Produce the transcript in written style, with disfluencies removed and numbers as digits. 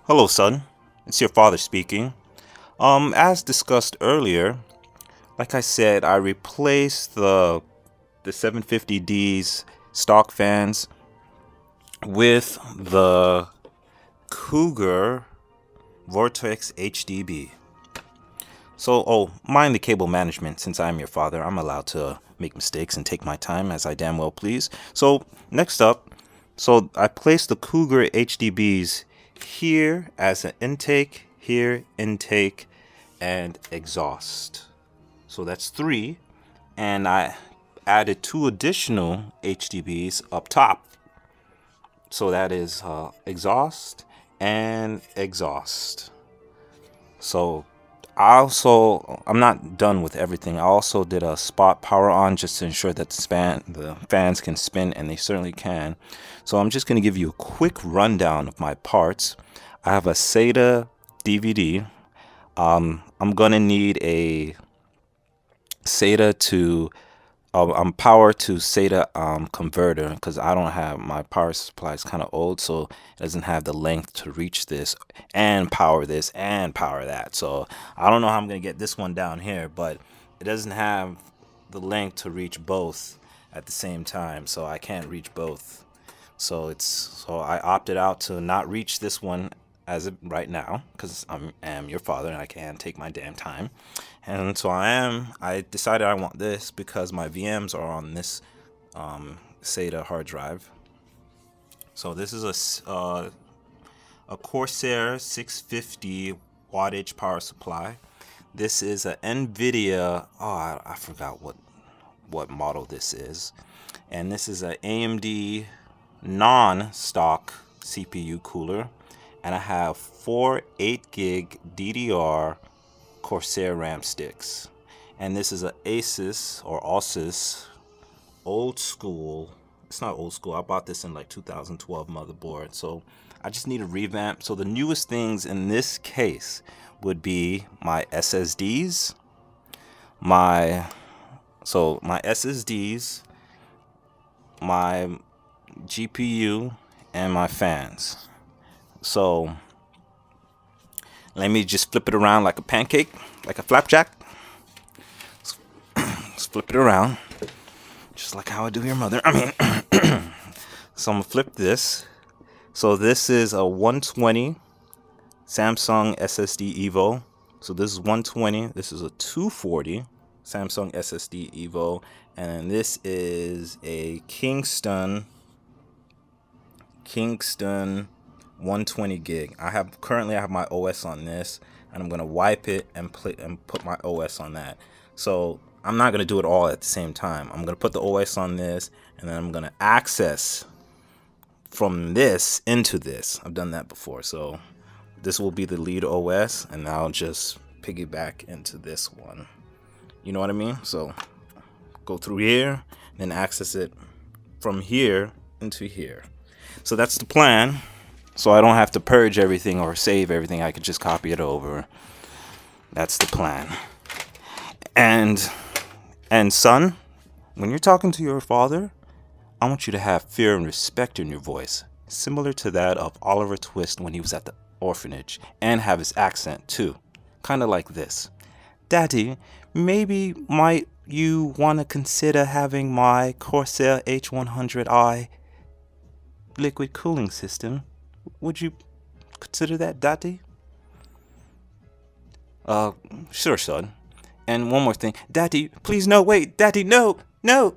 Hello, son. It's your father speaking. As discussed earlier, like I said, I replaced the 750D's stock fans with the Cougar Vortex HDB. So, mind the cable management. Since I'm your father, I'm allowed to make mistakes and take my time as I damn well please. So, next up, I placed the Cougar HDBs here as an intake, here intake, and exhaust. So that's three, and I added two additional HDBs up top. So that is exhaust and exhaust. So I'm not done with everything. I also did a spot power on just to ensure that the fans can spin, and they certainly can. So I'm just going to give you a quick rundown of my parts. I have a SATA DVD. I'm going to need a SATA to power to SATA converter, because I don't have, my power supply is kind of old, so it doesn't have the length to reach this and power this and power that. So I don't know how I'm gonna get this one down here, but it doesn't have the length to reach both at the same time, so I can't reach both. So I opted out to not reach this one as of right now, because I am your father and I can take my damn time. And so I decided I want this because my VMs are on this SATA hard drive. So this is a Corsair 650 wattage power supply. This is a NVIDIA, I forgot what model this is. And this is a AMD non-stock CPU cooler. And I have four 8 gig DDR Corsair RAM sticks. And this is a Asus old school. It's not old school. I bought this in like 2012 motherboard. So I just need a revamp. So the newest things in this case would be my SSDs, my SSDs, my GPU, and my fans. So let me just flip it around like a pancake, like a flapjack. Let's flip it around, just like how I do your mother. So I'm gonna flip this. So this is a 120 Samsung SSD Evo. So this is 120. This is a 240 Samsung SSD Evo, and this is a Kingston 120 gig. Currently I have my OS on this, and I'm gonna wipe it and put my OS on that. So I'm not gonna do it all at the same time. I'm gonna put the OS on this, and then I'm gonna access from this into this. I've done that before. So this will be the lead OS, and I'll just piggyback into this one. You know what I mean? So go through here, then access it from here into here. So that's the plan. So I don't have to purge everything or save everything. I could just copy it over. That's the plan. And son, when you're talking to your father, I want you to have fear and respect in your voice, similar to that of Oliver Twist when he was at the orphanage, and have his accent too, kind of like this. Daddy, maybe might you want to consider having my Corsair H100i liquid cooling system? Would you consider that, Daddy? Sure, son. And one more thing. Daddy, please no, wait. Daddy, no, no.